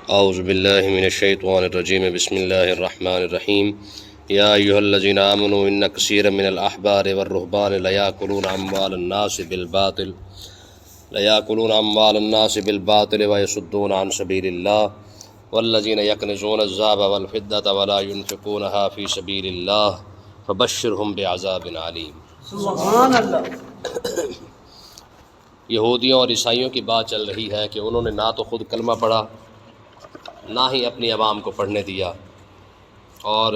اعوذ باللہ من الشیطان الرجیم بسم اللہ الرحمن الرحیم یا ایہا الذین آمنوا ان کثیرا من الاحبار والرہبان لیاکلون اموال الناس بالباطل ویصدون عن سبیل اللہ والذین یکنزون الذهب والفضة ولا ينفقونها فی سبیل اللہ فبشرہم بعذاب علیم۔ سبحان اللہ۔ یہودیوں اور عیسائیوں کی بات چل رہی ہے کہ انہوں نے نہ تو خود کلمہ پڑھا نہ ہی اپنی عوام کو پڑھنے دیا، اور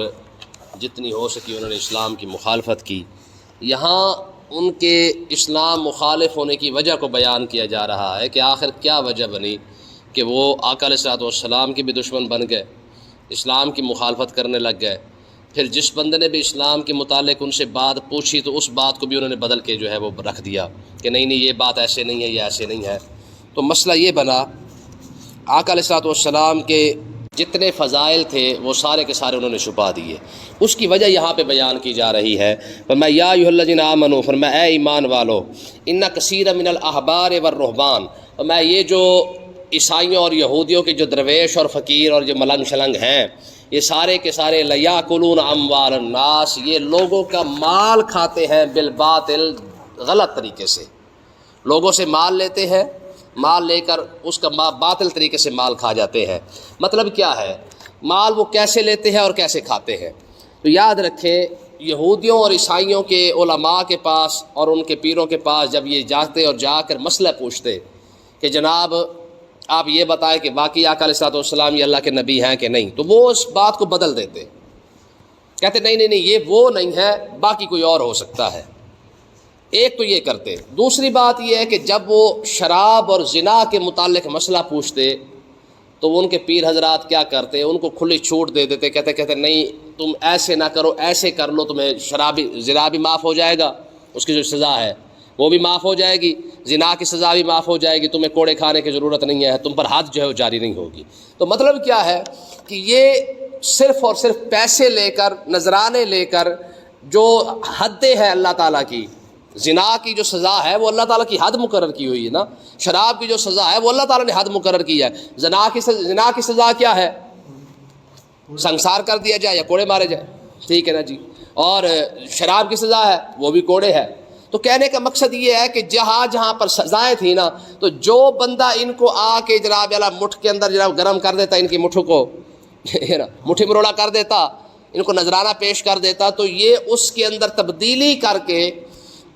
جتنی ہو سکی انہوں نے اسلام کی مخالفت کی۔ یہاں ان کے اسلام مخالف ہونے کی وجہ کو بیان کیا جا رہا ہے کہ آخر کیا وجہ بنی کہ وہ آقا علیہ الصلوۃ والسلام کے بھی دشمن بن گئے، اسلام کی مخالفت کرنے لگ گئے۔ پھر جس بندے نے بھی اسلام کے متعلق ان سے بات پوچھی تو اس بات کو بھی انہوں نے بدل کے جو ہے وہ رکھ دیا کہ نہیں یہ بات ایسے نہیں ہے، یہ ایسے نہیں ہے۔ تو مسئلہ یہ بنا، آقا علیہ الصلوۃ والسلام کے جتنے فضائل تھے وہ سارے کے سارے انہوں نے چھپا دیے۔ اس کی وجہ یہاں پہ بیان کی جا رہی ہے۔ فرمایا یا ایھا الذین آمنوا، فرمایا اے ایمان والو، ان کثیر من الاحبار والرہبان، فرمایا یہ جو عیسائیوں اور یہودیوں کے جو درویش اور فقیر اور جو ملنگ شلنگ ہیں، یہ سارے کے سارے لیاکلون اموال الناس، یہ لوگوں کا مال کھاتے ہیں بالباطل، غلط طریقے سے لوگوں سے مال لیتے ہیں، مال لے کر اس کا باطل طریقے سے مال کھا جاتے ہیں۔ مطلب کیا ہے؟ مال وہ کیسے لیتے ہیں اور کیسے کھاتے ہیں؟ تو یاد رکھیں، یہودیوں اور عیسائیوں کے علماء کے پاس اور ان کے پیروں کے پاس جب یہ جاتے اور جا کر مسئلہ پوچھتے کہ جناب آپ یہ بتائیں کہ باقی آقا علیہ الصلوۃ والسلام یہ اللہ کے نبی ہیں کہ نہیں، تو وہ اس بات کو بدل دیتے، کہتے نہیں یہ وہ نہیں ہے، باقی کوئی اور ہو سکتا ہے۔ ایک تو یہ کرتے۔ دوسری بات یہ ہے کہ جب وہ شراب اور زنا کے متعلق مسئلہ پوچھتے تو ان کے پیر حضرات کیا کرتے، ان کو کھلی چھوٹ دے دیتے، کہتے نہیں تم ایسے نہ کرو، ایسے کر لو، تمہیں زنا بھی معاف ہو جائے گا، اس کی جو سزا ہے وہ بھی معاف ہو جائے گی، زنا کی سزا بھی معاف ہو جائے گی، تمہیں کوڑے کھانے کی ضرورت نہیں ہے، تم پر حد جو ہے وہ جاری نہیں ہوگی۔ تو مطلب کیا ہے کہ یہ صرف اور صرف پیسے لے کر، نذرانے لے کر، جو حدیں ہیں اللہ تعالیٰ کی، زنا کی جو سزا ہے وہ اللہ تعالیٰ کی حد مقرر کی ہوئی ہے نا، شراب کی جو سزا ہے وہ اللہ تعالیٰ نے حد مقرر کی ہے۔ زنا کی سزا کیا ہے؟ سنسار کر دیا جائے یا کوڑے مارے جائے، ٹھیک ہے نا جی۔ اور شراب کی سزا ہے وہ بھی کوڑے ہے۔ تو کہنے کا مقصد یہ ہے کہ جہاں پر سزائیں تھیں نا، تو جو بندہ ان کو آ کے جناب والا مٹھ کے اندر جناب گرم کر دیتا، ان کی مٹھ کو مٹھی مروڑا کر دیتا، ان کو نذرانہ پیش کر دیتا، تو یہ اس کے اندر تبدیلی کر کے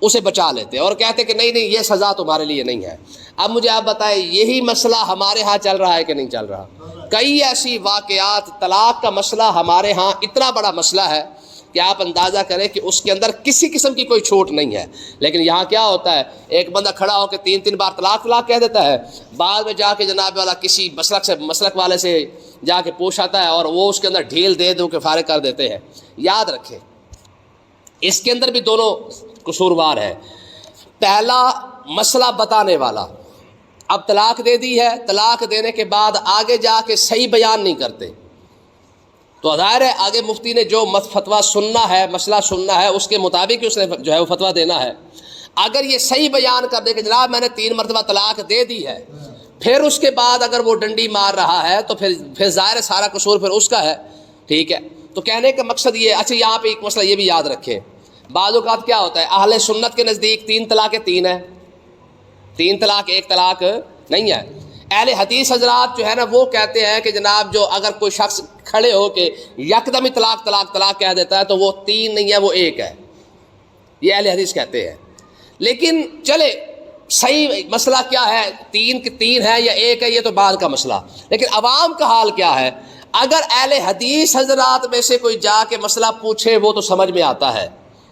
اسے بچا لیتے اور کہتے کہ نہیں یہ سزا تمہارے لیے نہیں ہے۔ اب مجھے آپ بتائیں، یہی مسئلہ ہمارے ہاں چل رہا ہے کہ نہیں چل رہا؟ کئی ایسی واقعات، طلاق کا مسئلہ ہمارے ہاں اتنا بڑا مسئلہ ہے کہ آپ اندازہ کریں کہ اس کے اندر کسی قسم کی کوئی چھوٹ نہیں ہے، لیکن یہاں کیا ہوتا ہے، ایک بندہ کھڑا ہو کے 3 بار طلاق کہہ دیتا ہے، بعد میں جا کے جناب والا کسی مسلک والے سے جا کے پوچھ آتا ہے اور وہ اس کے اندر ڈھیل دے کے فارغ کر دیتے ہیں۔ یاد رکھیں، اس کے اندر بھی دونوں قصوروار ہے۔ پہلا مسئلہ بتانے والا، اب طلاق دے دی ہے، طلاق دینے کے بعد آگے جا کے صحیح بیان نہیں کرتے، تو ظاہر ہے آگے مفتی نے جو فتویٰ سننا ہے، مسئلہ سننا ہے، اس کے مطابق اس نے جو ہے وہ فتویٰ دینا ہے۔ اگر یہ صحیح بیان کر دے کہ جناب میں نے 3 مرتبہ طلاق دے دی ہے، پھر اس کے بعد اگر وہ ڈنڈی مار رہا ہے تو پھر ظاہر ہے سارا قصور پھر اس کا ہے، ٹھیک ہے۔ تو کہنے کا مقصد یہ، اچھا یہاں پہ ایک مسئلہ یہ بھی یاد رکھیں، بعض اوقات کیا ہوتا ہے، اہل سنت کے نزدیک 3 طلاقیں 3 ہیں، 3 طلاق 1 طلاق نہیں ہے۔ اہل حدیث حضرات جو ہے نا وہ کہتے ہیں کہ جناب جو اگر کوئی شخص کھڑے ہو کے یکدم ہی طلاق کہہ دیتا ہے تو وہ 3 نہیں ہے، وہ 1 ہے، یہ اہل حدیث کہتے ہیں۔ لیکن چلے صحیح مسئلہ کیا ہے، 3 ہے یا 1 ہے، یہ تو بعد کا مسئلہ، لیکن عوام کا حال کیا ہے؟ اگر اہل حدیث حضرات میں سے کوئی جا کے مسئلہ پوچھے وہ تو سمجھ میں آتا ہے،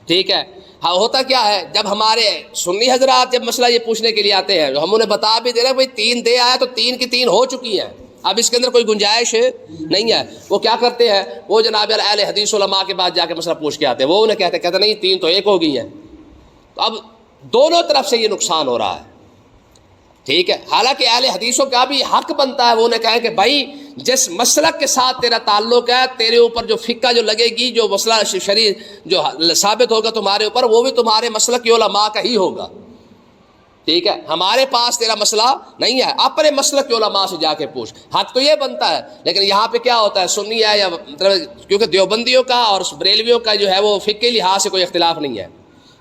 ٹھیک ہے۔ ہاں ہوتا کیا ہے، جب ہمارے سنی حضرات جب مسئلہ یہ پوچھنے کے لیے آتے ہیں، ہم انہیں بتا بھی دے رہے ہیں بھائی 3 دے آیا تو 3 کی 3 ہو چکی ہیں، اب اس کے اندر کوئی گنجائش نہیں ہے۔ وہ کیا کرتے ہیں، وہ جناب اہل حدیث علماء کے بعد جا کے مسئلہ پوچھ کے آتے ہیں، وہ انہیں کہتے نہیں 3 تو 1 ہو گئی ہیں۔ تو اب دونوں طرف سے یہ نقصان ہو رہا ہے، ٹھیک ہے۔ حالانکہ اہل حدیثوں کا بھی حق بنتا ہے وہ انہیں کہیں کہ بھائی جس مسلک کے ساتھ تیرا تعلق ہے، تیرے اوپر جو فقہ جو لگے گی، جو مسئلہ شرعی جو ثابت ہوگا تمہارے اوپر، وہ بھی تمہارے مسلک کے علماء کا ہی ہوگا، ٹھیک ہے، ہمارے پاس تیرا مسئلہ نہیں ہے، اپنے مسلک کے علماء سے جا کے پوچھ، حق تو یہ بنتا ہے۔ لیکن یہاں پہ کیا ہوتا ہے، سنی ہے یا مطلب کیونکہ دیوبندیوں کا اور بریلویوں کا جو ہے وہ فقہی لحاظ سے کوئی اختلاف نہیں ہے،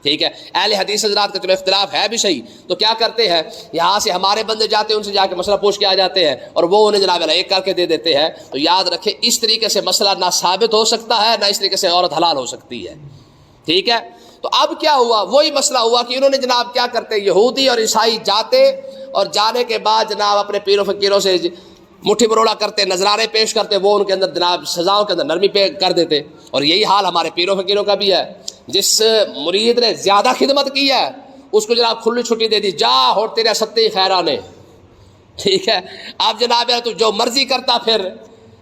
ٹھیک ہے، اہل حدیث حضرات کا چلو اختلاف ہے بھی صحیح، تو کیا کرتے ہیں یہاں سے ہمارے بندے جاتے ہیں، ان سے جا کے مسئلہ پوچھ کے آ جاتے ہیں اور وہ انہیں جناب ایک کر کے دے دیتے ہیں۔ تو یاد رکھیں اس طریقے سے مسئلہ نہ ثابت ہو سکتا ہے، نہ اس طریقے سے عورت حلال ہو سکتی ہے، ٹھیک ہے۔ تو اب کیا ہوا، وہی مسئلہ ہوا کہ انہوں نے جناب کیا کرتے، یہودی اور عیسائی جاتے اور جانے کے بعد جناب اپنے پیر و فقیروں سے مٹھی مروڑا کرتے، نذرانے پیش کرتے، وہ ان کے اندر جناب سزاؤں کے اندر نرمی پہ کر دیتے۔ اور یہی حال ہمارے پیر و فقیروں کا بھی ہے، جس مرید نے زیادہ خدمت کی ہے اس کو جناب کھلی چھٹی دے دی، جا ہو تیرے ستے خیرانے، ٹھیک ہے، اب جناب تو جو مرضی کرتا پھر۔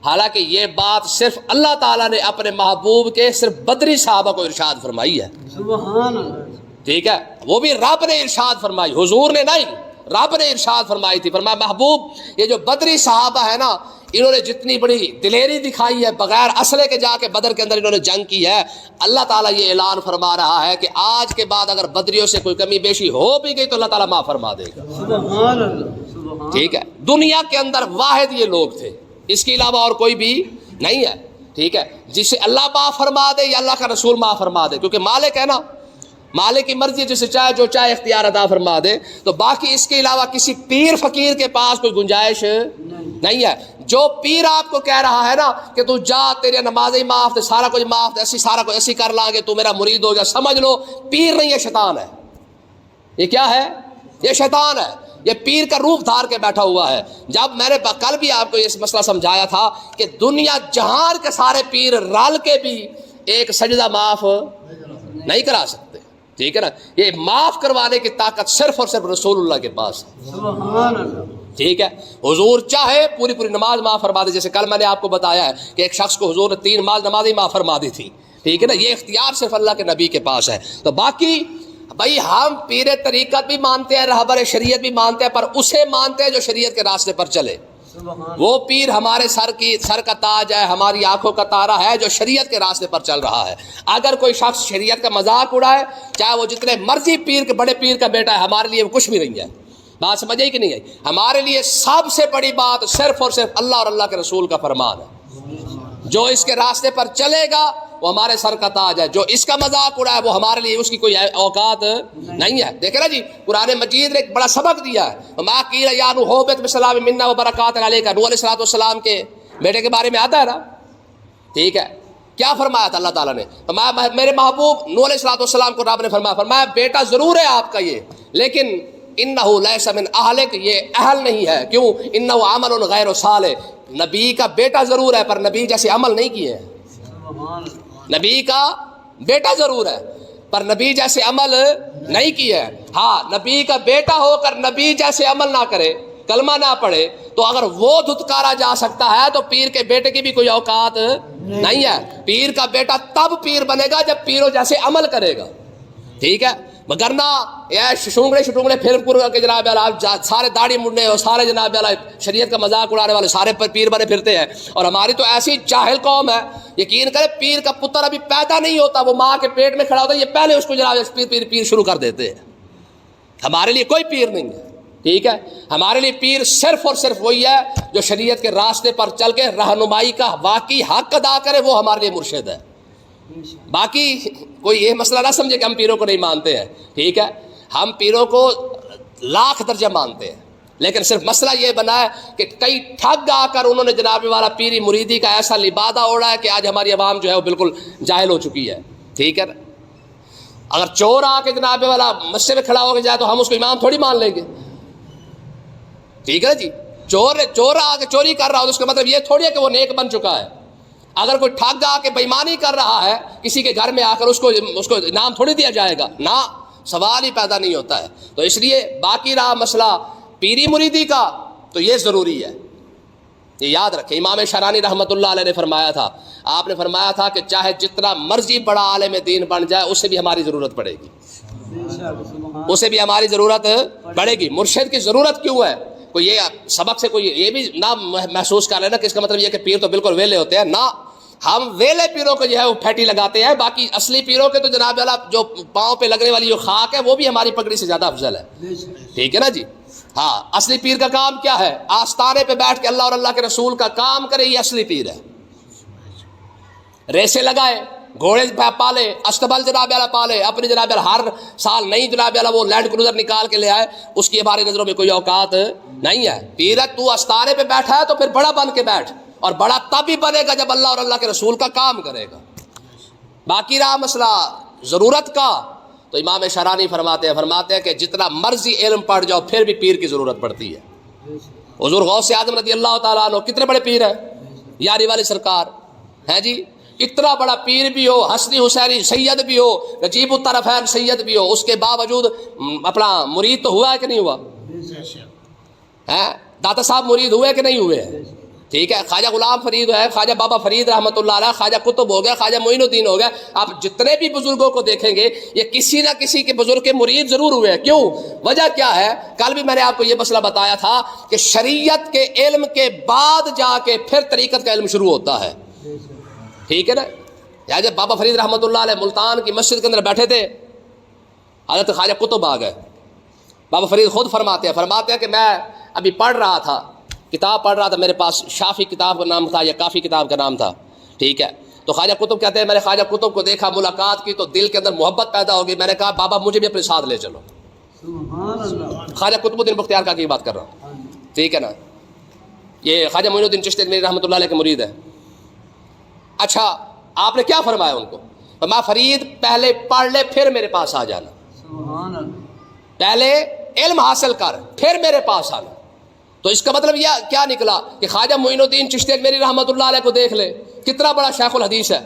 حالانکہ یہ بات صرف اللہ تعالیٰ نے اپنے محبوب کے صرف بدری صحابہ کو ارشاد فرمائی ہے، سبحان اللہ، ٹھیک ہے، وہ بھی رب نے ارشاد فرمائی، حضور نے نہیں، رب نے ارشاد فرمائی تھی۔ فرمایا محبوب یہ جو بدری صحابہ ہے نا، انہوں نے جتنی بڑی دلیری دکھائی ہے، بغیر اسلحے کے جا کے بدر کے اندر انہوں نے جنگ کی ہے، اللہ تعالیٰ یہ اعلان فرما رہا ہے کہ آج کے بعد اگر بدریوں سے کوئی کمی بیشی ہو بھی گئی تو اللہ تعالیٰ معاف فرما دے گا، سبحان اللہ، سبحان، ٹھیک ہے۔ دنیا کے اندر واحد یہ لوگ تھے، اس کے علاوہ اور کوئی بھی نہیں ہے، ٹھیک ہے، جسے اللہ معاف فرما دے یا اللہ کا رسول معاف فرما دے، کیونکہ مالک ہے نا، مالک کی مرضی، جسے چاہے جو چاہے اختیار عطا فرما دے۔ تو باقی اس کے علاوہ کسی پیر فقیر کے پاس کوئی گنجائش نہیں ہے۔ جو پیر آپ کو کہہ رہا ہے نا کہ تو جا تیرے نمازیں معاف تھے، سارا کچھ معاف تھے، ایسی سارا کچھ ایسی کر لا گے تو میرا مرید ہو گیا، سمجھ لو پیر نہیں، یہ شیطان ہے۔ یہ کیا ہے؟ یہ شیطان ہے، یہ پیر کا روپ دھار کے بیٹھا ہوا ہے۔ جب میں نے کل بھی آپ کو یہ مسئلہ سمجھایا تھا کہ دنیا جہان کے سارے پیر رل کے بھی ایک سجدہ معاف نہیں کرا سکتے، ٹھیک ہے نا، یہ معاف کروانے کی طاقت صرف اور صرف رسول اللہ کے پاس ہے، سبحان اللہ، ٹھیک ہے۔ حضور چاہے پوری پوری نماز معاف فرما دے، جیسے کل میں نے آپ کو بتایا ہے کہ ایک شخص کو حضور نے 3 نمازیں معاف فرما دی تھی، ٹھیک ہے نا، یہ اختیار صرف اللہ کے نبی کے پاس ہے۔ تو باقی بھائی ہم پیر طریقت بھی مانتے ہیں، رہبر شریعت بھی مانتے ہیں، پر اسے مانتے ہیں جو شریعت کے راستے پر چلے۔ وہ پیر ہمارے سر کا تاج ہے، ہماری آنکھوں کا تارا ہے، جو شریعت کے راستے پر چل رہا ہے۔ اگر کوئی شخص شریعت کا مذاق اڑائے، چاہے وہ جتنے مرضی پیر کے بڑے پیر کا بیٹا ہے، ہمارے لیے وہ کچھ بھی نہیں ہے۔ بات سمجھ آئی کہ نہیں ہے؟ ہمارے لیے سب سے بڑی بات صرف اور صرف اللہ اور اللہ کے رسول کا فرمان ہے۔ جو اس کے راستے پر چلے گا وہ ہمارے سر کا تاج ہے، جو اس کا مذاق اڑائے وہ ہمارے لیے اس کی کوئی اوقات نہیں ہے۔ دیکھیں نا جی، قرآن مجید نے ایک بڑا سبق دیا ہے، ما قیل یا نوح اہبط بسلام منا وبرکات علیک، نوح علیہ السلام کے بیٹے کے بارے میں آتا ہے نا، ٹھیک ہے، کیا فرمایا تھا اللہ تعالیٰ نے؟ فرمایا میرے محبوب نوح علیہ السلام کو رب نے فرمایا بیٹا ضرور ہے آپ کا یہ، لیکن انہ لیس من اہلک، یہ اہل نہیں ہے، کیوں؟ انہ عمل غیر صالح، نبی کا بیٹا ضرور ہے پر نبی جیسے عمل نہیں کیے ہیں۔ نبی کا بیٹا ضرور ہے پر نبی جیسے عمل نہیں کیا ہے۔ ہاں، نبی کا بیٹا ہو کر نبی جیسے عمل نہ کرے، کلمہ نہ پڑھے، تو اگر وہ دھتکارا جا سکتا ہے تو پیر کے بیٹے کی بھی کوئی اوقات نہیں ہے۔ پیر کا بیٹا تب پیر بنے گا جب پیروں جیسے عمل کرے گا، ٹھیک ہے، مگرنہ یہ شٹونگڑے پھر کے جناب سارے داڑھی مڈنے اور سارے جناب شریعت کا مذاق اڑانے والے سارے پر پیر بنے پھرتے ہیں۔ اور ہماری تو ایسی جاہل قوم ہے، یقین کرے پیر کا پتر ابھی پیدا نہیں ہوتا، وہ ماں کے پیٹ میں کھڑا ہوتا ہے، یہ پہلے اس کو جناب پیر شروع کر دیتے ہیں۔ ہمارے لیے کوئی پیر نہیں ہے، ٹھیک ہے، ہمارے لیے پیر صرف اور صرف وہی ہے جو شریعت کے راستے پر چل کے رہنمائی کا واقعی حق ادا کرے، وہ ہمارے لیے مرشد ہے۔ باقی کوئی یہ مسئلہ نہ سمجھے کہ ہم پیروں کو نہیں مانتے ہیں، ٹھیک ہے، ہم پیروں کو لاکھ درجہ مانتے ہیں، لیکن صرف مسئلہ یہ بنا ہے کہ کئی ٹھگ آ کر انہوں نے جناب والا پیری مریدی کا ایسا لبادہ اوڑا ہے کہ آج ہماری عوام جو ہے وہ بالکل جاہل ہو چکی ہے، ٹھیک ہے۔ اگر چور آ کے جناب والا مسجد میں کھڑا ہو کے جائے تو ہم اس کو امام تھوڑی مان لیں گے، ٹھیک ہے جی، چور آ کے چوری کر رہا ہو تو اس کا مطلب یہ تھوڑی ہے کہ وہ نیک بن چکا ہے۔ اگر کوئی ٹھگ آ کے بےمانی کر رہا ہے کسی کے گھر میں آ کر، اس کو انعام تھوڑی دیا جائے گا، نہ، سوال ہی پیدا نہیں ہوتا ہے۔ تو اس لیے باقی رہا مسئلہ پیری مریدی کا، تو یہ ضروری ہے، یہ یاد رکھیں۔ امام شرانی رحمۃ اللہ علیہ نے فرمایا تھا، آپ نے فرمایا تھا کہ چاہے جتنا مرضی بڑا عالم دین بن جائے اسے بھی ہماری ضرورت پڑے گی، اسے بھی ہماری ضرورت پڑے گی۔ مرشد کی ضرورت کیوں ہے؟ کوئی یہ سبق سے کوئی یہ بھی نہ محسوس کر لینا کہ اس کا مطلب یہ کہ پیر تو بالکل ویلے ہوتے ہیں، نہ، ہم ویلے پیروں کو جو ہے وہ پھیٹی لگاتے ہیں، باقی اصلی پیروں کے تو جناب والا جو پاؤں پہ لگنے والی جو خاک ہے وہ بھی ہماری پگڑی سے زیادہ افضل ہے، ٹھیک ہے نا جی. ہاں اصلی پیر کا کام کیا ہے؟ آستانے پہ بیٹھ کے اللہ اور اللہ کے رسول کا کام کرے، یہ اصلی پیر ہے. ریسے لگائے، گھوڑے پالے، استبل جناب والا پالے، اپنی جناب والا ہر سال نئی جناب والا وہ لینڈ کروزر نکال کے لے آئے، اس کی ہماری نظروں میں کوئی اوقات نہیں ہے. پیر تو آستانے پہ بیٹھا ہے تو پھر بڑا بن کے بیٹھ، اور بڑا تب ہی بنے گا جب اللہ اور اللہ کے رسول کا کام کرے گا. باقی رہا مسئلہ ضرورت کا، تو امام شرانی فرماتے ہیں کہ جتنا مرضی علم پڑھ جاؤ پھر بھی پیر کی ضرورت پڑتی ہے. حضور غوث اعظم رضی اللہ تعالیٰ عنہ کتنے بڑے پیر ہیں، یاری والے سرکار ہیں جی. اتنا بڑا پیر بھی ہو، حسنی حسینی سید بھی ہو، نجیب الطرفین سید بھی ہو، اس کے باوجود اپنا مرید تو ہوا ہے کہ نہیں ہوا ہے؟ داتا صاحب مرید ہوئے کہ نہیں ہوئے؟ ٹھیک ہے. خواجہ غلام فرید ہے، خواجہ بابا فرید رحمۃ اللہ علیہ، خواجہ قطب ہو گیا، خواجہ معین الدین ہو گیا. آپ جتنے بھی بزرگوں کو دیکھیں گے یہ کسی نہ کسی کے بزرگ کے مرید ضرور ہوئے ہیں. کیوں؟ وجہ کیا ہے؟ کل بھی میں نے آپ کو یہ مسئلہ بتایا تھا کہ شریعت کے علم کے بعد جا کے پھر طریقت کا علم شروع ہوتا ہے، ٹھیک ہے نا. یا جب بابا فرید رحمۃ اللہ علیہ ملتان کی مسجد کے اندر بیٹھے تھے، حضرت خواجہ قطب آ گئے. بابا فرید خود فرماتے ہیں کہ میں ابھی پڑھ رہا تھا، کتاب پڑھ رہا تھا، میرے پاس شافی کتاب کا نام تھا یا کافی کتاب کا نام تھا، ٹھیک ہے. تو خواجہ قطب کہتے ہیں میں نے خواجہ قطب کو دیکھا، ملاقات کی تو دل کے اندر محبت پیدا ہو گئی. میں نے کہا بابا مجھے بھی اپنے ساتھ لے چلو. سبحان اللہ. خواجہ قطب الدین بختیار کا کی بات کر رہا ہوں، ٹھیک ہے نا. یہ خواجہ معین الدین چشتی اجمیری رحمۃ اللہ علیہ کے مرید ہے. اچھا آپ نے کیا فرمایا ان کو؟ فرمایا فرید پہلے پڑھ لے پھر میرے پاس آ جانا، سبحان اللہ. پہلے علم حاصل کر پھر میرے پاس آنا. تو اس کا مطلب یہ کیا نکلا کہ خواجہ معین الدین چشتی اجمیری رحمۃ اللہ علیہ کو دیکھ لے، کتنا بڑا شیخ الحدیث ہے،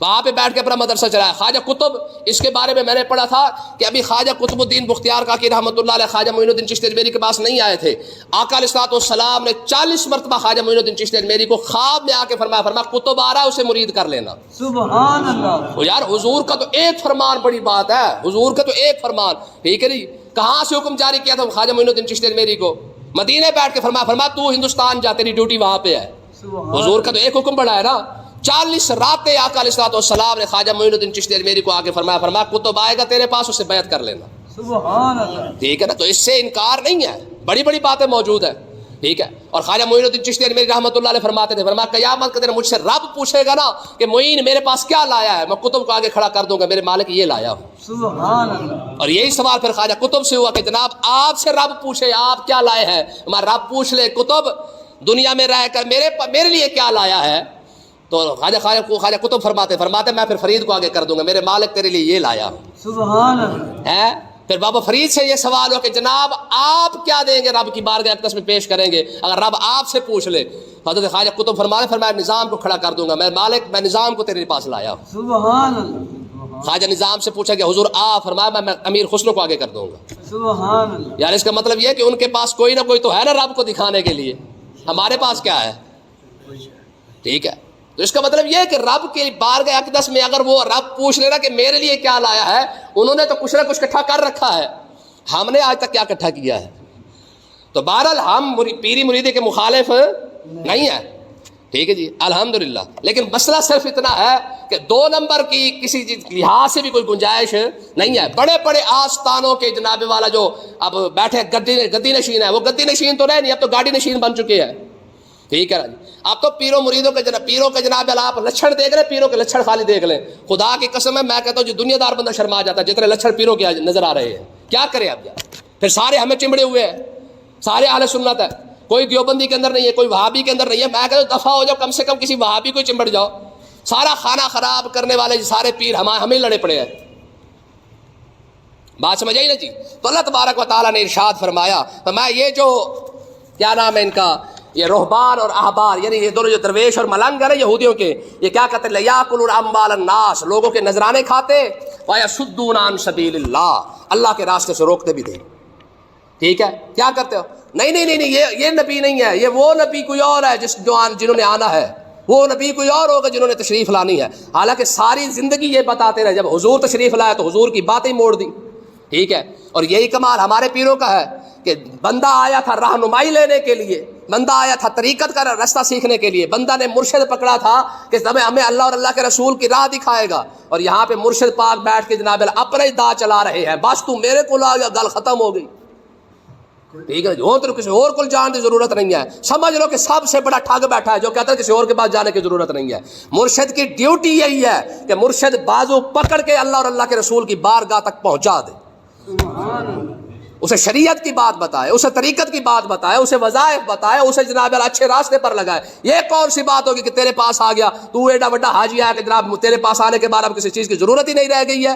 وہاں پہ بیٹھ کے اپنا مدرسہ چلایا. خواجہ قطب، اس کے بارے میں نے پڑھا تھا کہ ابھی خواجہ قطب الدین بختیار کاکی رحمۃ اللہ علیہ خواجہ معین الدین چشتی اجمیری کے پاس نہیں آئے تھے. آقا علیہ الصلوۃ والسلام نے 40 مرتبہ خواجہ معین الدین چشتی اجمیری کو خواب میں آ کے فرمایا قطب آ رہا ہے، اسے مرید کر لینا. سبحان اللہ. تو یار حضور کا تو ایک فرمان بڑی بات ہے، حضور کا تو ایک فرمان، ٹھیک ہے جی. کہاں سے حکم جاری کیا تھا خواجہ معین الدین چشتی اجمیری کو؟ مدینے بیٹھ کے فرمایا تو ہندوستان جا، تیری ڈیوٹی وہاں پہ ہے. حضور کا تو ایک حکم بڑا ہے نا. 40 راتیں آقا علیہ الصلوۃ والسلام نے خواجہ معین الدین چشتی اجمیری کو آ کے فرمایا قطب آئے گا تیرے پاس، اسے بیعت کر لینا. سبحان اللہ. ٹھیک ہے نا. تو اس سے انکار نہیں ہے، بڑی بڑی باتیں موجود ہیں، ٹھیک ہے. اور خواجہ معین الدین چشتی اجمیری رحمۃ اللہ علیہ فرماتے تھے، فرمایا قیامت کے دن مجھ سے رب پوچھے گا نا کہ معین میرے پاس کیا لایا ہے، میں قطب کو آگے کھڑا کر دوں گا میرے مالک یہ لایا ہوں. سبحان اللہ. اور یہی سوال پھر خواجہ قطب سے ہوا کہ جناب آپ سے رب پوچھے آپ کیا لائے ہیں. ہمارا رب پوچھ لے قطب دنیا میں رہ کر میرے لیے کیا لایا ہے. تو خواجہ قطب فرماتے میں پھر فرید کو آگے کر دوں گا، میرے مالک تیرے لیے یہ لایا ہوں. سبحان اللہ. ہے. پھر بابا فرید سے یہ سوال ہو کہ جناب آپ کیا دیں گے، رب کی بارگاہ اقدس میں پیش کریں گے اگر رب آپ سے پوچھ لے. حضرت خواجہ قطب فرمایا نظام کو کھڑا کر دوں گا، میں مالک میں نظام کو تیرے پاس لایا ہوں. سبحان اللہ. خواجہ نظام سے پوچھا کہ حضور فرمایا میں امیر خسرو کو آگے کر دوں گا. سبحان اللہ. یار اس کا مطلب یہ کہ ان کے پاس کوئی نہ کوئی تو ہے نا رب کو دکھانے کے لیے، ہمارے پاس کیا ہے، ٹھیک ہے. تو اس کا مطلب یہ کہ رب کی بارگاہ اقدس میں اگر وہ رب پوچھ لینا کہ میرے لیے کیا لایا ہے، انہوں نے تو کچھ نہ کچھ اکٹھا کر رکھا ہے، ہم نے آج تک کیا اکٹھا کیا ہے. تو بہرحال ہم پیری مریدی کے مخالف نہیں ہیں، ٹھیک ہے جی الحمدللہ. لیکن مسئلہ صرف اتنا ہے کہ 2 نمبر کی کسی لحاظ سے بھی کوئی گنجائش نہیں ہے. بڑے بڑے آستانوں کے جناب والا جو اب بیٹھے گدی نشین ہے، وہ گدی نشین تو رہے نہیں، اب تو گاڑی نشین بن چکے ہیں، ٹھیک ہے نا. اب تو پیروں مریدوں کے جناب آپ لچھن دیکھ رہے، پیروں کے لچھن خالی دیکھ لیں. خدا کی قسم ہے میں کہتا ہوں جو دنیا دار بندہ شرما جاتا ہے جتنے لچھن پیروں کے نظر آ رہے ہیں. کیا کرے اب یار، پھر سارے ہمیں چمڑے ہوئے ہیں، سارے اہل سنت ہے، کوئی دیوبندی کے اندر نہیں ہے، کوئی وہابی کے اندر نہیں ہے. میں کہتا ہوں دفعہ ہو جاؤ، کم سے کم کسی وہابی کو چمبڑ جاؤ. سارا کھانا خراب کرنے والے سارے پیر ہمیں لڑے پڑے ہیں. بات سمجھ آئی نا جی. تو اللہ تبارک و تعالیٰ نے ارشاد فرمایا یہ جو کیا نام ہے ان کا، یہ رہبان اور احبار، یعنی یہ دونوں جو درویش اور ملنگ ہیں یہودیوں کے، یہ کیا کہتے ہیں لیاکلون اموال الناس، لوگوں کے نذرانے کھاتے، ویصدون عن سبیل اللہ، اللہ کے راستے سے روکتے بھی تھے. ٹھیک ہے. کیا کرتے ہو؟ نہیں یہ نبی نہیں ہے، یہ وہ نبی کوئی اور ہے جنہوں نے آنا ہے، وہ نبی کوئی اور ہوگا جنہوں نے تشریف لانی ہے. حالانکہ ساری زندگی یہ بتاتے رہے، جب حضور تشریف لایا تو حضور کی باتیں موڑ دی. ٹھیک ہے. اور یہی کمال ہمارے پیروں کا ہے کہ بندہ آیا تھا رہنمائی لینے کے لیے، بندہ آیا تھا طریقت کا راستہ سیکھنے کے لیے، بندہ نے مرشد پکڑا تھا کہ ہمیں اللہ اور اللہ کے رسول کی راہ دکھائے گا، اور یہاں پہ مرشد پاک بیٹھ کے جناب اپنے ہی دا چلا رہے ہیں، بس تو میرے کو آ گیا، گل ختم ہو گئی. ٹھیک ہے، اور تو کسی اور کو جانے کی ضرورت نہیں ہے. سمجھ لو کہ سب سے بڑا ٹھگ بیٹھا ہے جو کہتا ہے کسی اور کے پاس جانے کی ضرورت نہیں ہے. مرشد کی ڈیوٹی یہی ہے کہ مرشد بازو پکڑ کے اللہ اور اللہ کے رسول کی بارگاہ تک پہنچا دے، اسے شریعت کی بات بتائے، اسے طریقت کی بات بتائے، اسے وظائف بتائے، اسے جناب اچھے راستے پر لگائے. یہ کون سی بات ہوگی کہ تیرے پاس آ گیا، تو ایڈا بڑا حاجی آیا کہ جناب تیرے پاس آنے کے بعد اب کسی چیز کی ضرورت ہی نہیں رہ گئی ہے.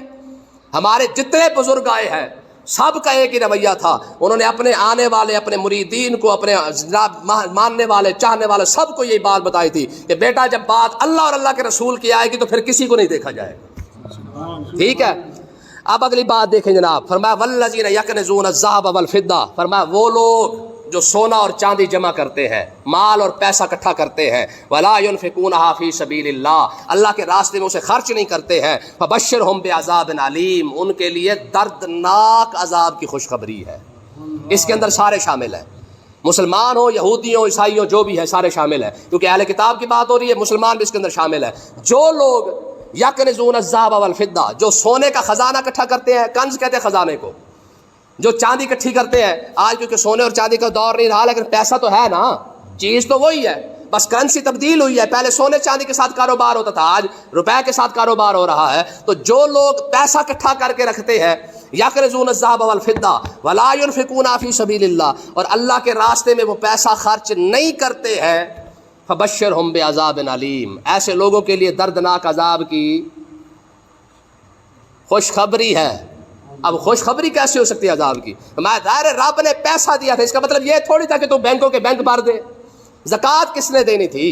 ہمارے جتنے بزرگ آئے ہیں سب کا ایک ہی رویہ تھا، انہوں نے اپنے آنے والے اپنے مریدین کو، اپنے ماننے والے چاہنے والے سب کو یہی بات بتائی تھی کہ بیٹا جب بات اللہ اور اللہ کے رسول کی آئے گی تو پھر کسی کو نہیں دیکھا جائے گا. ٹھیک ہے، اب اگلی بات دیکھیں جناب، فرمایا والذین یکنزون الذھب والفضہ، فرمایا وہ لوگ جو سونا اور چاندی جمع کرتے ہیں، مال اور پیسہ اکٹھا کرتے ہیں، ولا ينفقونها فی سبیل اللہ، اللہ کے راستے میں اسے خرچ نہیں کرتے ہیں، فبشرہم بعذاب علیم، ان کے لیے دردناک عذاب کی خوشخبری ہے. اس کے اندر سارے شامل ہیں، مسلمان ہو، یہودی ہو، عیسائی ہو، جو بھی ہے سارے شامل ہیں، کیونکہ اہل کتاب کی بات ہو رہی ہے، مسلمان بھی اس کے اندر شامل ہے. جو لوگ یکنزون الذھب والفضہ، جو سونے کا خزانہ اکٹھا کرتے ہیں، کنز کہتے ہیں خزانے کو، جو چاندی اکٹھی کرتے ہیں، آج کیونکہ سونے اور چاندی کا دور نہیں رہا لیکن پیسہ تو ہے نا، چیز تو وہی ہے، بس کرنسی تبدیل ہوئی ہے. پہلے سونے چاندی کے ساتھ کاروبار ہوتا تھا، آج روپے کے ساتھ کاروبار ہو رہا ہے. تو جو لوگ پیسہ اکٹھا کر کے رکھتے ہیں، یکنزون الذھب والفضہ ولا ينفقونها فی سبیل اللہ، اور اللہ کے راستے میں وہ پیسہ خرچ نہیں کرتے ہیں، فبشرہم بعذاب علیم، ایسے لوگوں کے لیے دردناک عذاب کی خوشخبری ہے. اب خوشخبری کیسے ہو سکتی ہے عذاب کی؟ میں ظاہر رب نے پیسہ دیا تھا، اس کا مطلب یہ تھوڑی تھا کہ تو بینکوں کے بینک بھر دے. زکوٰۃ کس نے دینی تھی؟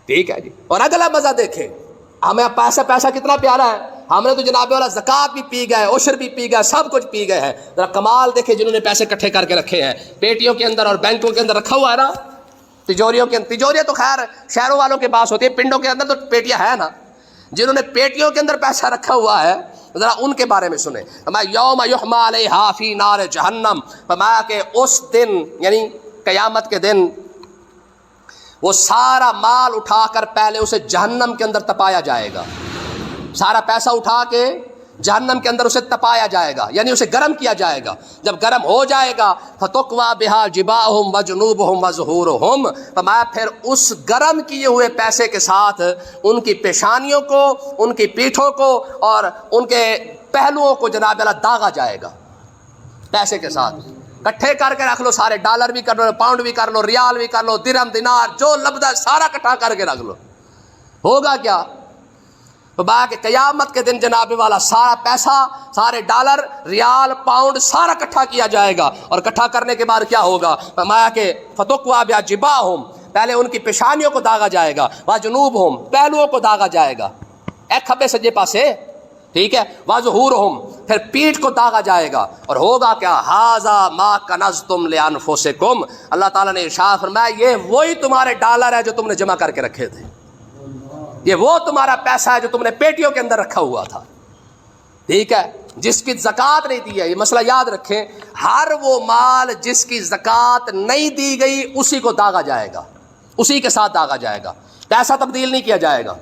ٹھیک ہے جی. اور اگلا مزہ دیکھیں، ہمیں پیسہ کتنا پیارا ہے، ہم نے تو جناب والا زکوٰۃ بھی پی گئے، عشر بھی پی گئے، سب کچھ پی گئے ہیں. ذرا کمال دیکھیں جنہوں نے پیسے اکٹھے کر کے رکھے ہیں، پیٹیوں کے اندر اور بینکوں کے اندر رکھا ہوا ہے نا، تجوریاں تو خیر شہروں والوں کے پاس ہوتی ہے، پنڈوں کے اندر تو پیٹیاں ہے نا. جنہوں نے پیٹیوں کے اندر پیسہ رکھا ہوا ہے ذرا ان کے بارے میں سنیں. یوم یحمى علیہا فی نار جہنم، فرمایا کہ اس دن یعنی قیامت کے دن وہ سارا مال اٹھا کر پہلے اسے جہنم کے اندر تپایا جائے گا. سارا پیسہ اٹھا کے جہنم کے اندر اسے تپایا جائے گا، یعنی اسے گرم کیا جائے گا. جب گرم ہو جائے گا فَتُقْوَى بِهَا جِبَاهُمْ وَجُنُوبُهُمْ وَظُهُورُهُمْ، فرمایا پھر اس گرم کیے ہوئے پیسے کے ساتھ ان کی پیشانیوں کو، ان کی پیٹھوں کو اور ان کے پہلوؤں کو جناب اللہ داغا جائے گا. پیسے کے ساتھ کٹھے کر کے رکھ لو، سارے ڈالر بھی کر لو، پاؤنڈ بھی کر لو، ریال بھی کر لو، درہم دینار جو لبدہ سارا کٹھا کر کے رکھ لو. ہوگا کیا؟ کہ قیامت کے دن جناب والا سارا پیسہ، سارے ڈالر، ریال، پاؤنڈ سارا کٹھا کیا جائے گا. اور کٹھا کرنے کے بعد کیا ہوگا؟ فرمایا کہ فَتُقْوَى بِهَا جِبَاهُمْ، پہلے ان کی پیشانیوں کو داغا جائے گا، وَجُنُوبُهُمْ، پہلوؤں کو داغا جائے گا، ایک کھبے سجے پاسے، ٹھیک ہے، وَظُهُورُهُمْ، پھر پیٹھ کو داغا جائے گا. اور ہوگا کیا؟ هَذَا مَا كَنَزْتُمْ لِأَنفُسِكُمْ، اللہ تعالیٰ نے ارشاد فرمایا یہ وہی تمہارے ڈالر ہے جو تم نے جمع کر کے رکھے تھے، یہ وہ تمہارا پیسہ ہے جو تم نے پیٹیوں کے اندر رکھا ہوا تھا. ٹھیک ہے، جس کی زکوٰۃ نہیں دی ہے، یہ مسئلہ یاد رکھیں، ہر وہ مال جس کی زکوٰۃ نہیں دی گئی اسی کو داغا جائے گا، اسی کے ساتھ داغا جائے گا، پیسہ تبدیل نہیں کیا جائے گا.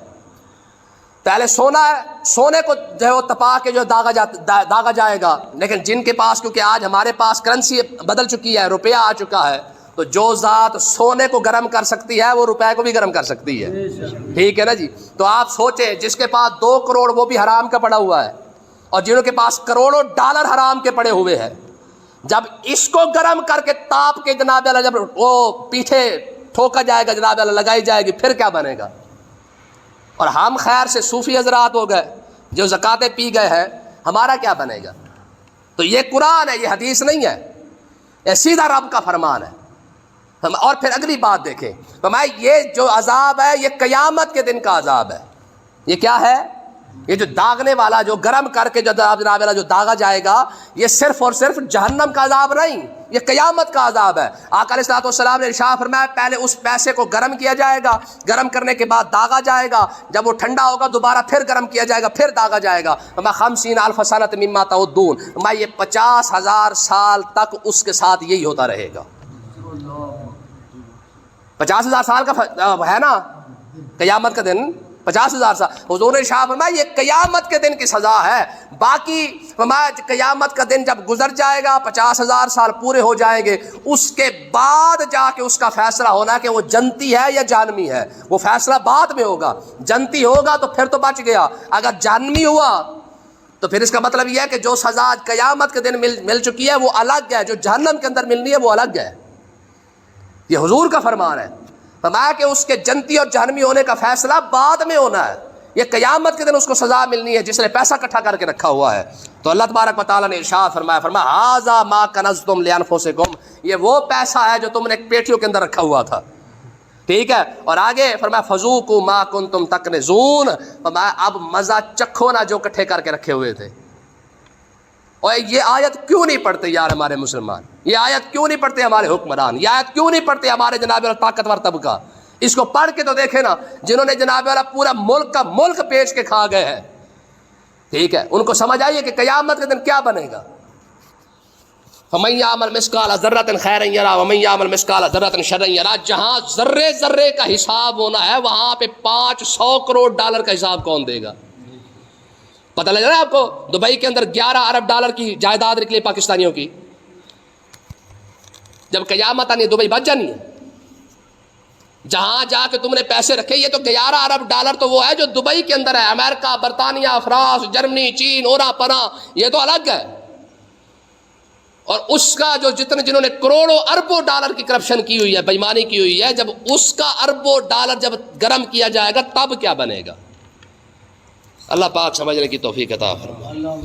پہلے سونا ہے، سونے کو جو ہے وہ تپا کے جو داغا جائے گا. لیکن جن کے پاس، کیونکہ آج ہمارے پاس کرنسی بدل چکی ہے، روپیہ آ چکا ہے، تو جو ذات سونے کو گرم کر سکتی ہے وہ روپے کو بھی گرم کر سکتی ہے. ٹھیک ہے نا جی. تو آپ سوچیں جس کے پاس 2 کروڑ وہ بھی حرام کا پڑا ہوا ہے، اور جنہوں کے پاس کروڑوں ڈالر حرام کے پڑے ہوئے ہیں، جب اس کو گرم کر کے تاپ کے جناب اللہ جب وہ پیچھے ٹھوکا جائے گا، جناب اللہ لگائی جائے گی، پھر کیا بنے گا؟ اور ہم خیر سے صوفی حضرات ہو گئے جو زکاتیں پی گئے ہیں، ہمارا کیا بنے گا؟ تو یہ قرآن ہے، یہ حدیث نہیں ہے، یہ سیدھا رب کا فرمان ہے. اور پھر اگلی بات دیکھیں، فرمایا یہ جو عذاب ہے یہ قیامت کے دن کا عذاب ہے. یہ کیا ہے؟ یہ جو داغنے والا، جو گرم کر کے جو جناب جو داغا جائے گا، یہ صرف اور صرف جہنم کا عذاب نہیں، یہ قیامت کا عذاب ہے. آقا علیہ الصلوۃ والسلام نے ارشاد فرمایا پہلے اس پیسے کو گرم کیا جائے گا، گرم کرنے کے بعد داغا جائے گا، جب وہ ٹھنڈا ہوگا دوبارہ پھر گرم کیا جائے گا، پھر داغا جائے گا. میں 50,000 سنۃ مما تعدون، میں یہ 50,000 سال تک اس کے ساتھ یہی ہوتا رہے گا. 50,000 سال کا ہے نا قیامت کا دن، 50,000 سال. حضور نے شاہ فرمایا یہ قیامت کے دن کی سزا ہے. باقی فرمایا قیامت کا دن جب گزر جائے گا، 50,000 سال پورے ہو جائیں گے، اس کے بعد جا کے اس کا فیصلہ ہونا کہ وہ جنتی ہے یا جہنمی ہے. وہ فیصلہ بعد میں ہوگا. جنتی ہوگا تو پھر تو بچ گیا، اگر جہنمی ہوا تو پھر اس کا مطلب یہ ہے کہ جو سزا قیامت کے دن مل چکی ہے وہ الگ ہے، جو جہنم کے اندر ملنی ہے وہ الگ ہے. یہ حضور کا فرمان ہے. فرمایا کہ اس کے جنتی اور جہنمی ہونے کا فیصلہ بعد میں ہونا ہے. یہ قیامت کے دن اس کو سزا ملنی ہے جس نے پیسہ اکٹھا کر کے رکھا ہوا ہے. تو اللہ تبارک و تعالیٰ نے ارشاد فرمایا ھذا ما کنزتم لانفسکم، یہ وہ پیسہ ہے جو تم نے پیٹھیوں کے اندر رکھا ہوا تھا. ٹھیک ہے. اور آگے فرمایا فذوقوا ما کنتم تکنزون، فرمایا اب مزہ چکھو نا جو اکٹھے کر کے رکھے ہوئے تھے. اور یہ آیت کیوں نہیں پڑھتے یار ہمارے مسلمان؟ یہ آیت کیوں نہیں پڑھتے ہمارے حکمران؟ یہ آیت کیوں نہیں پڑھتے ہمارے جناب والا طاقتور طبقہ؟ اس کو پڑھ کے تو دیکھیں نا، جنہوں نے جناب والا پورا ملک کا ملک بیچ کے کھا گئے ہیں. ٹھیک ہے. ان کو سمجھ آئیے کہ قیامت کے دن کیا بنے گا. فَمَن يَعْمَلْ مِثْقَالَ ذَرَّةٍ خَيْرًا يَرَهُ وَمَن يَعْمَلْ مِثْقَالَ ذَرَّةٍ شَرًّا يَرَهُ. جہاں ذرے ذرے کا حساب ہونا ہے وہاں پہ 500 کروڑ ڈالر کا حساب کون دے گا؟ پتہ لگ رہا ہے آپ کو؟ دبئی کے اندر 11 ارب ڈالر کی جائیداد نکلی پاکستانیوں کی. جب قیامت آنی ہے دبئی بچ جانی ہے. جہاں جا کے تم نے پیسے رکھے، یہ تو 11 ارب ڈالر تو وہ ہے جو دبئی کے اندر ہے. امریکہ، برطانیہ، فرانس، جرمنی، چین، اورا پنا یہ تو الگ ہے. اور اس کا جو جنہوں نے کروڑوں اربوں ڈالر کی کرپشن کی ہوئی ہے، بےایمانی کی ہوئی ہے، جب اس کا اربوں ڈالر جب گرم کیا جائے گا تب کیا بنے گا؟ اللہ پاک سمجھنے کی توفیق عطا فرمائے.